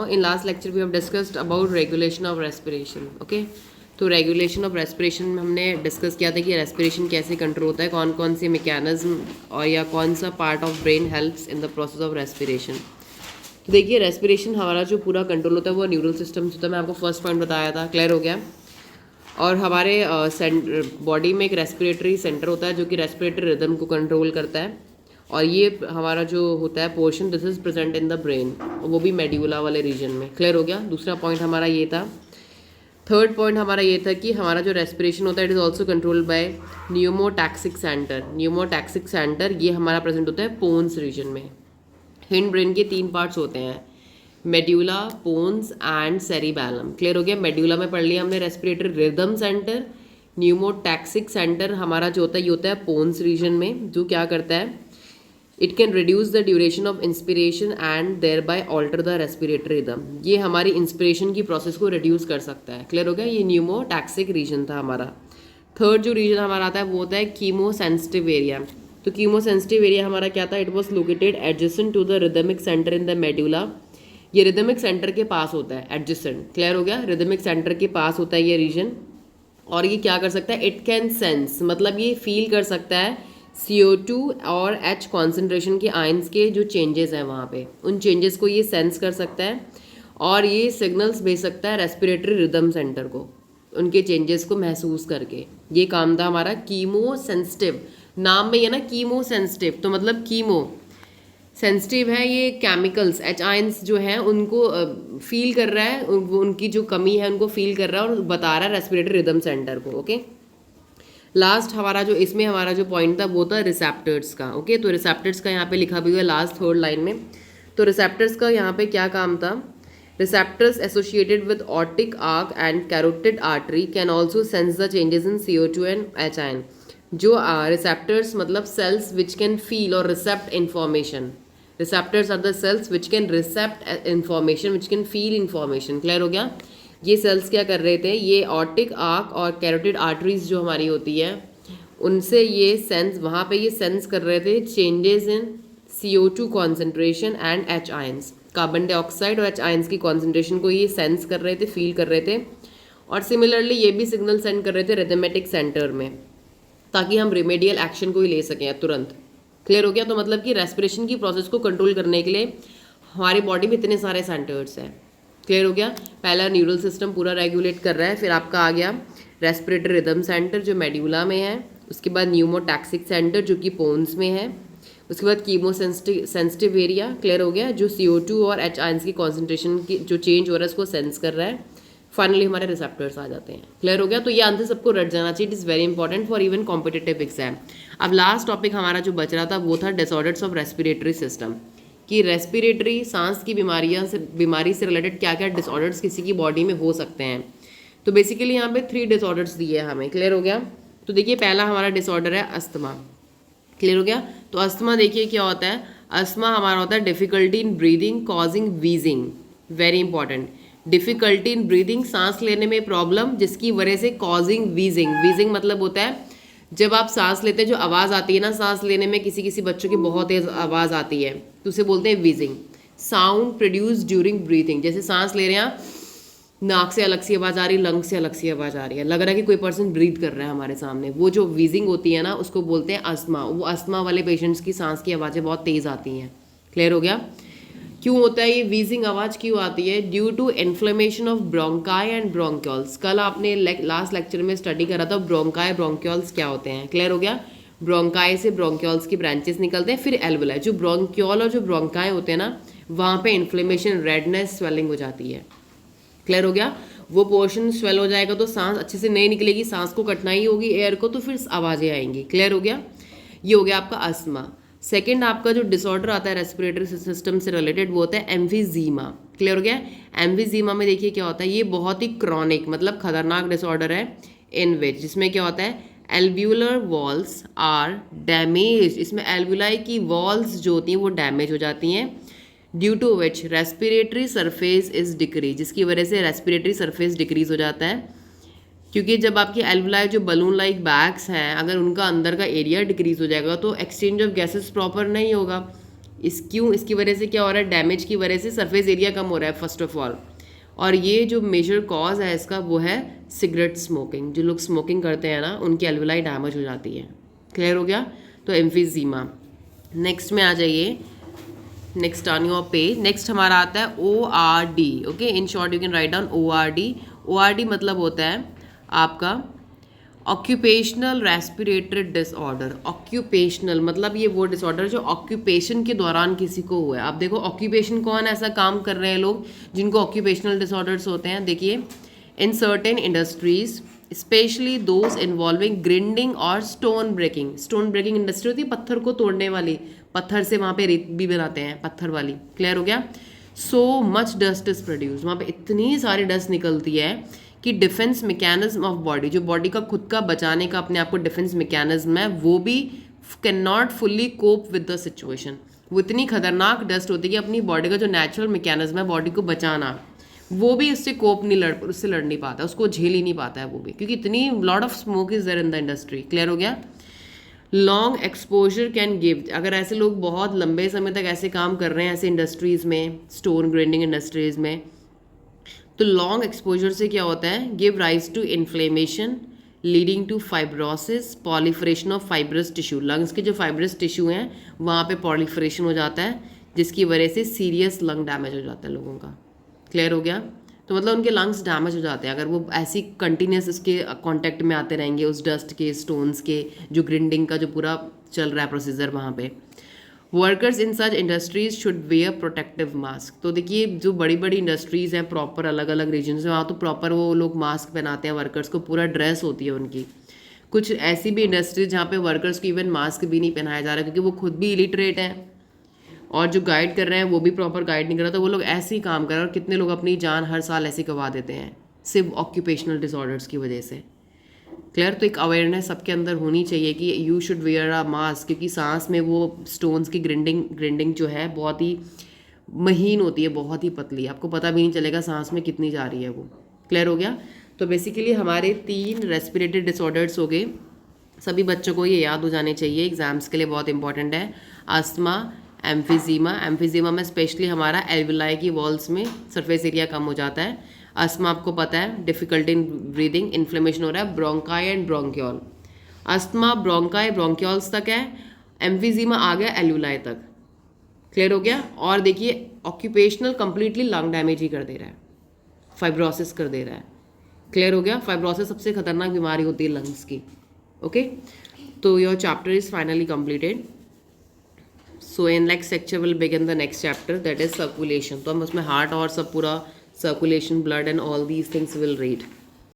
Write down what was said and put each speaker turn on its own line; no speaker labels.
In last lecture we have discussed about regulation of respiration. Okay, तो regulation of respiration में हमने discuss किया था कि रेस्पिरेशन कैसे कंट्रोल होता है, कौन कौन से मैकेनिज्म और या कौन सा part of brain helps in the process of respiration. तो देखिए रेस्पिरेशन हमारा जो पूरा कंट्रोल होता है वो न्यूरल सिस्टम से होता है. मैं आपको फर्स्ट पॉइंट बताया था, क्लियर हो गया. और हमारे बॉडी में एक रेस्पिरेटरी सेंटर होता है जो कि रेस्पिरेटरी रिदम को कंट्रोल करता है. और ये हमारा जो होता है portion, this is present in the brain, वो भी मेड्यूला वाले रीजन में. क्लियर हो गया. दूसरा पॉइंट हमारा ये था. थर्ड पॉइंट हमारा ये था कि हमारा जो रेस्पिरेशन होता है it is also controlled by pneumotaxic centre. Pneumotaxic centre ये हमारा प्रेजेंट होता है पोन्स रीजन में. हिंड ब्रेन के 3 पार्ट्स होते हैं, medulla, pons and cerebellum. Clear हो गया. मेड्यूला में पढ़ लिया हमने respiratory rhythm centre. Pneumotaxic centre हमारा जो होता है ये होता है पोन्स रीजन में, जो क्या करता है, it can reduce the duration of inspiration and thereby alter the respiratory rhythm. ये हमारी इंस्पिरेशन की प्रोसेस को रिड्यूस कर सकता है. क्लियर हो गया. ये न्यूमोटैक्सिक रीजन था हमारा. थर्ड जो रीजन हमारा आता है वो होता है कीमोसेंसिटिव एरिया. तो कीमोसेंसिटिव एरिया हमारा क्या था, it was located adjacent to the rhythmic centre in the medulla. ये रिदमिक सेंटर के पास होता है, एडजेसेंट. क्लियर हो गया. रिदमिक सेंटर के पास होता है ये रीजन. और ये क्या कर सकता है, इट कैन सेंस, मतलब ये फील कर सकता है CO2 और H कॉन्सेंट्रेशन के आयंस के जो चेंजेस हैं वहाँ पे, उन चेंजेस को ये सेंस कर सकता है. और ये सिग्नल्स भेज सकता है रेस्पिरेटरी रिदम सेंटर को, उनके चेंजेस को महसूस करके. ये काम था हमारा कीमो सेंसिटिव. नाम में ये ना कीमो सेंसिटिव, तो मतलब कीमो सेंसिटिव है, ये केमिकल्स H आयंस जो हैं उनको फील कर रहा है, उनकी जो कमी है उनको फील कर रहा है और बता रहा है रेस्पिरेटरी रिदम सेंटर को. ओके. लास्ट हमारा जो इसमें हमारा जो पॉइंट था वो था रिसेप्टर्स का. ओके. तो रिसेप्टर्स का यहाँ पे लिखा भी हुआ है लास्ट थर्ड लाइन में. तो रिसेप्टर्स का यहाँ पे क्या काम था, receptors associated with aortic arch and carotid artery can also sense the changes in CO2 and H ion. जो रिसेप्टर्स मतलब cells which can feel or recept information. Receptors are the cells which can recept information, which can feel information. Clear हो गया. ये cells क्या कर रहे थे, ये ऑप्टिक आर्क और कैरोटिड आर्टरीज जो हमारी होती है उनसे ये सेंस, वहाँ पे ये सेंस कर रहे थे changes in CO2 concentration and H ions. Carbon dioxide और H आयंस की कॉन्सेंट्रेशन को ये सेंस कर रहे थे, फील कर रहे थे. और सिमिलरली ये भी सिग्नल सेंड कर रहे थे रिदमेटिक सेंटर में, ताकि हम रिमेडियल एक्शन को ही ले सकें तुरंत. क्लियर हो गया. तो मतलब कि रेस्पिरेशन की प्रोसेस को कंट्रोल करने के लिए हमारी बॉडी में इतने सारे सेंटर्स हैं. क्लियर हो गया. पहला न्यूरल सिस्टम पूरा रेगुलेट कर रहा है, फिर आपका आ गया रेस्पिरेटरी रिदम सेंटर जो मेड्यूला में है, उसके बाद न्यूमोटैक्सिक सेंटर जो कि पोन्स में है, उसके बाद कीमो सेंसिटिव एरिया. क्लियर हो गया, जो CO2 और H आयंस की कॉन्सेंट्रेशन की जो चेंज हो रहा है उसको सेंस कर रहा है. फाइनली हमारे रिसेप्टर्स आ जाते हैं. क्लियर हो गया. तो ये आंसर सबको रट जाना चाहिए. It is very important for even competitive exam. अब लास्ट टॉपिक हमारा जो बच रहा था वो था डिसऑर्डर्स ऑफ रेस्पिरेटरी सिस्टम, कि रेस्पिरेटरी सांस की बीमारी से रिलेटेड क्या क्या डिसऑर्डर्स किसी की बॉडी में हो सकते हैं. तो बेसिकली यहाँ पे 3 डिसऑर्डर्स दिए हैं हमें. क्लियर हो गया. तो देखिए पहला हमारा डिसऑर्डर है अस्थमा. क्लियर हो गया. तो अस्थमा देखिए क्या होता है, अस्थमा हमारा होता है difficulty in breathing causing wheezing. Very important. Difficulty in breathing, सांस लेने में प्रॉब्लम जिसकी वजह से कॉजिंग वीजिंग. वीजिंग मतलब होता है जब आप सांस लेते हैं जो आवाज़ आती है ना सांस लेने में, किसी किसी बच्चों की बहुत तेज़ आवाज़ आती है तो उसे बोलते हैं wheezing. Sound produce during breathing, जैसे सांस ले रहे हैं नाक से अलग सी आवाज़ आ रही है, लंग से अलग सी आवाज़ आ रही है, लग रहा है कि कोई पर्सन ब्रीथ कर रहा है हमारे सामने, वो जो वीजिंग होती है ना उसको बोलते हैं अस्थमा. वो अस्थमा वाले पेशेंट्स की सांस की आवाज़ें बहुत तेज़ आती हैं. क्लियर हो गया. क्यों होता है ये वीजिंग आवाज़ क्यों आती है, due to inflammation of bronchi and bronchioles. कल आपने लास्ट लेक्चर में स्टडी करा था ब्रोंकाई ब्रोंक्यूल्स क्या होते हैं. क्लियर हो गया. ब्रोंकाई से ब्रोंक्यूल्स की ब्रांचेस निकलते हैं, फिर एल्वुलाई. जो ब्रोंक्यूल और जो ब्रोंकाई होते हैं ना वहाँ पे इन्फ्लेमेशन, रेडनेस, स्वेलिंग हो जाती है. क्लियर हो गया. वो पोर्शन स्वेल हो जाएगा तो सांस अच्छे से नहीं निकलेगी, सांस को कठिनाई होगी एयर को, तो फिर आवाज़ें आएंगी. क्लियर हो गया. ये हो गया आपका अस्थमा. सेकेंड आपका जो डिसऑर्डर आता है रेस्पिरेटरी सिस्टम से रिलेटेड वो होता है एम्फीजीमा. क्लियर हो गया. एम्फीजीमा में देखिए क्या होता है, ये बहुत ही क्रॉनिक मतलब खतरनाक डिसऑर्डर है, इन विच जिसमें क्या होता है एल्व्यूलर वॉल्स आर डैमेज. इसमें एल्व्यूलाई की वॉल्स जो होती हैं वो डैमेज हो जाती हैं, due to which respiratory surface is decrease, जिसकी वजह से रेस्पिरेटरी सरफेस डिक्रीज हो जाता है. क्योंकि जब आपकी एल्वुलाई जो बलून लाइक बैग्स हैं अगर उनका अंदर का एरिया डिक्रीज हो जाएगा तो एक्सचेंज ऑफ गैसेस प्रॉपर नहीं होगा, इसकी वजह से क्या हो रहा है, डैमेज की वजह से सरफेस एरिया कम हो रहा है फर्स्ट ऑफ ऑल। और ये जो मेजर कॉज है इसका वो है सिगरेट स्मोकिंग। जो लोग स्मोकिंग करते हैं ना उनकी एल्वेलाई डैमेज हो जाती है। क्लियर हो गया? तो एम्फीजीमा। नेक्स्ट में आ जाइए, next on your page. Next हमारा आता है ORD। Okay, in short you can write down ORD। ORD मतलब होता है आपका ऑक्यूपेशनल रेस्पिरेटरी डिसऑर्डर। ऑक्यूपेशनल मतलब ये वो डिसऑर्डर जो ऑक्यूपेशन के दौरान किसी को हुआ है। आप देखो ऑक्यूपेशन कौन ऐसा काम कर रहे हैं लोग जिनको ऑक्यूपेशनल डिसऑर्डर्स होते हैं। देखिए, in certain industries especially those involving grinding और stone breaking. Stone breaking industry होती है पत्थर को तोड़ने वाली, पत्थर से वहाँ पे रेत भी बनाते हैं, पत्थर वाली। क्लियर हो गया? So much dust is produce, वहाँ पे इतनी सारी डस्ट निकलती है कि डिफेंस मैकेनिज्म ऑफ बॉडी, जो बॉडी का खुद का बचाने का अपने आप को डिफेंस मैकेनिज्म है, वो भी can not fully cope with the situation. वो इतनी खतरनाक डस्ट होती है कि अपनी बॉडी का जो नेचुरल मैकेनिज्म है बॉडी को बचाना, वो भी उससे कोप नहीं उससे लड़ नहीं पाता, उसको झेल ही नहीं पाता है वो भी, क्योंकि इतनी lot of smoke is there in the industry. Clear हो गया? लॉन्ग एक्सपोजर कैन गिव, अगर ऐसे लोग बहुत लंबे समय तक ऐसे काम कर रहे हैं ऐसे इंडस्ट्रीज़ में, स्टोन ग्राइंडिंग इंडस्ट्रीज़ में, तो लॉन्ग एक्सपोजर से क्या होता है, give rise to inflammation leading to fibrosis, proliferation of fibrous tissue. Lungs के जो फाइब्रस टिश्यू हैं वहाँ पे पॉलीफरेशन हो जाता है, जिसकी वजह से सीरियस लंग डैमेज हो जाता है लोगों का। क्लियर हो गया? तो मतलब उनके लंग्स डैमेज हो जाते हैं अगर वो ऐसी कंटिन्यूस उसके कांटेक्ट में आते रहेंगे उस डस्ट के, स्टोन्स के, जो ग्रिंडिंग का जो पूरा चल रहा है प्रोसीजर वहाँ पे। Workers in such industries should wear protective mask. तो देखिए, जो बड़ी बड़ी इंडस्ट्रीज़ हैं प्रॉपर अलग अलग रीजन से, वहाँ तो प्रॉपर वो लोग मास्क पहनाते हैं वर्कर्स को, पूरा ड्रेस होती है उनकी। कुछ ऐसी भी इंडस्ट्रीज जहाँ पे वर्कर्स को इवन मास्क भी नहीं पहनाया जा रहा, क्योंकि वो खुद भी इलिटरेट हैं और जो गाइड कर रहे हैं वो भी प्रॉपर गाइड नहीं कर रहा, तो वो लोग ऐसे ही काम कर रहे हैं। और कितने लोग अपनी जान हर साल ऐसे गवा देते हैं सिर्फ ऑक्यूपेशनल डिसऑर्डर्स की वजह से। क्लियर? तो एक अवेयरनेस सबके अंदर होनी चाहिए कि you should wear a mask, क्योंकि सांस में वो स्टोन्स की ग्रिंडिंग जो है बहुत ही महीन होती है, बहुत ही पतली, आपको पता भी नहीं चलेगा सांस में कितनी जा रही है वो। क्लियर हो गया? तो बेसिकली हमारे 3 रेस्पिरेटरी डिसऑर्डर्स हो गए, सभी बच्चों को ये याद हो जाने चाहिए, एग्जाम्स के लिए बहुत इंपॉर्टेंट है। अस्थमा, एम्फीजीमा। एम्फीजीमा में स्पेशली हमारा एल्वेलाई की वॉल्स में सरफेस एरिया कम हो जाता है। अस्थमा आपको पता है डिफिकल्टी इन ब्रीदिंग, इन्फ्लेमेशन हो रहा है, bronchi and bronchiole. Asthma bronchi bronchioles तक है, एम्फीजीमा आ गया एल्वेलाई तक। क्लियर हो गया? और देखिए ऑक्यूपेशनल कंप्लीटली लंग डैमेज ही कर दे रहा है, फाइब्रोसिस कर दे रहा है। क्लियर हो गया? फाइब्रोसिस सबसे खतरनाक बीमारी होती है लंग्स की। ओके, तो your chapter is finally completed. So in next section will begin the next chapter, that is circulation. तो हम उसमें हार्ट और सब पूरा circulation, blood and all these things will read.